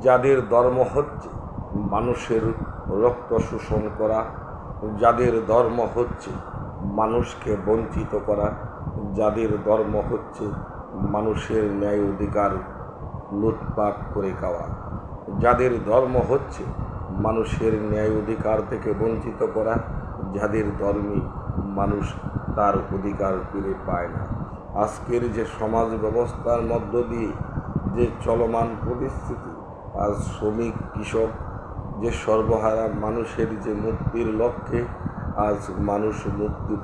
যাদের ধর্ম হচ্ছে মানুষের রক্ত শোষণ করা, যাদের ধর্ম হচ্ছে মানুষকে বঞ্চিত করা, যাদের ধর্ম হচ্ছে মানুষের ন্যায় অধিকার লুটপাট করে খাওয়া, যাদের ধর্ম হচ্ছে মানুষের ন্যায় অধিকার থেকে বঞ্চিত করা, যাদের ধর্মে মানুষ তার অধিকার ফিরে পায় না। আজকের যে সমাজ ব্যবস্থার মধ্য দিয়ে যে চলমান পরিস্থিতি, আজ শ্রমিক কৃষক যে সর্বহারা মানুষের যে মুক্তির লক্ষ্যে আজ মানুষ মুক্তি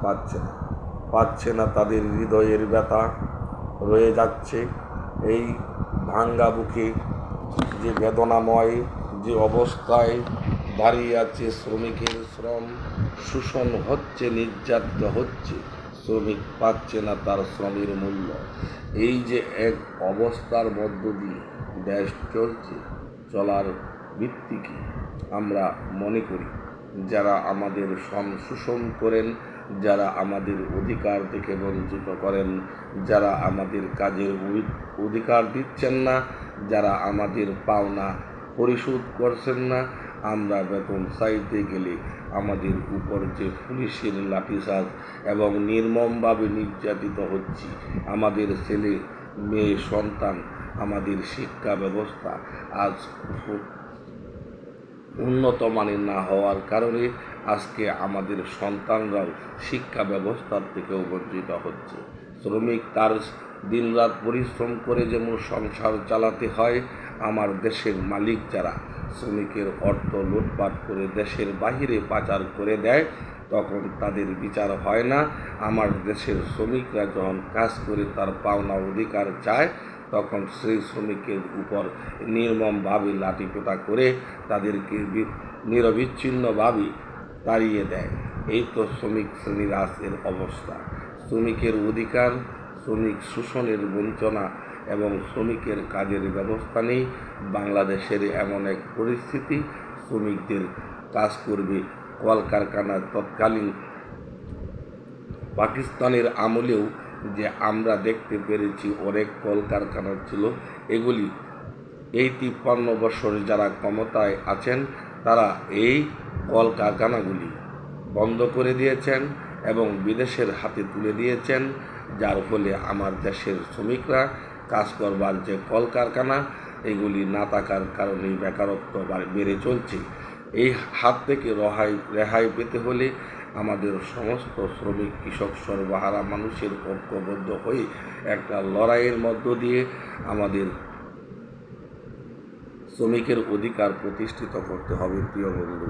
পাচ্ছে না, তাদের হৃদয়ের ব্যথা রয়ে যাচ্ছে। এই ভাঙ্গা বুকে যে বেদনাময় যে অবস্থায় দাঁড়িয়ে আছে, শ্রমিকের শ্রম শোষণ হচ্ছে, নির্যাতিত হচ্ছে, শ্রমিক পাচ্ছে না তার শ্রমের মূল্য। এই যে এক অবস্থার মধ্য দিয়ে দেশ চলছে, চলার ভিত্তি কি? আমরা মনে করি যারা আমাদের শ্রম শোষণ করেন, যারা আমাদের অধিকার থেকে বঞ্চিত করেন, যারা আমাদের কাজের অধিকার দিচ্ছেন না, যারা আমাদের পাওনা পরিশোধ করছেন না, আমরা বেতন চাইতে গেলে আমাদের উপর যে পুলিশের লাঠিচার্জ এবং নির্মমভাবে নির্যাতিত হচ্ছি, আমাদের ছেলে মেয়ে সন্তান, আমাদের শিক্ষা ব্যবস্থা আজ উন্নত মানের না হওয়ার কারণে আজকে আমাদের সন্তানরাও শিক্ষা ব্যবস্থার থেকেও বঞ্চিত হচ্ছে। শ্রমিক তার দিনরাত পরিশ্রম করে যেমন সংসার চালাতে হয়, আমার দেশের মালিক যারা শ্রমিকের অর্থ লুটপাট করে দেশের বাহিরে পাচার করে দেয়, তখন তাদের বিচার হয় না। আমার দেশের শ্রমিকরা যখন কাজ করে তার পাওনা অধিকার চায়, তখন সেই শ্রমিকের উপর নির্মমভাবে লাঠিপেটা করে তাদেরকে নিরবিচ্ছিন্নভাবে তাড়িয়ে দেয়। এই তো শ্রমিক শ্রেণীর আজকের অবস্থা। শ্রমিকের অধিকার, শ্রমিক শোষণের বঞ্চনা এবং শ্রমিকের কাজের ব্যবস্থা নেই। বাংলাদেশের এমন এক পরিস্থিতি, শ্রমিকদের কাজ করবে কলকারখানার তৎকালীন পাকিস্তানের আমলেও যে আমরা দেখতে পেরেছি অনেক কলকারখানা ছিল, এগুলি এই 53 বছর যারা ক্ষমতায় আছেন তারা এই কলকারখানাগুলি বন্ধ করে দিয়েছেন এবং বিদেশের হাতে তুলে দিয়েছেন, যার ফলে আমার দেশের শ্রমিকরা কাজ করবার যে কলকারখানা এগুলি না থাকার কারণেই বেকারত্ব বেড়ে চলছে। এই হাত থেকে রেহাই পেতে হলে আমাদের সমস্ত শ্রমিক কৃষক সর্বহারা মানুষের ঐক্যবদ্ধ হয়ে একটা লড়াইয়ের মধ্য দিয়ে আমাদের শ্রমিকের অধিকার প্রতিষ্ঠিত করতে হবে। প্রিয় বন্ধু।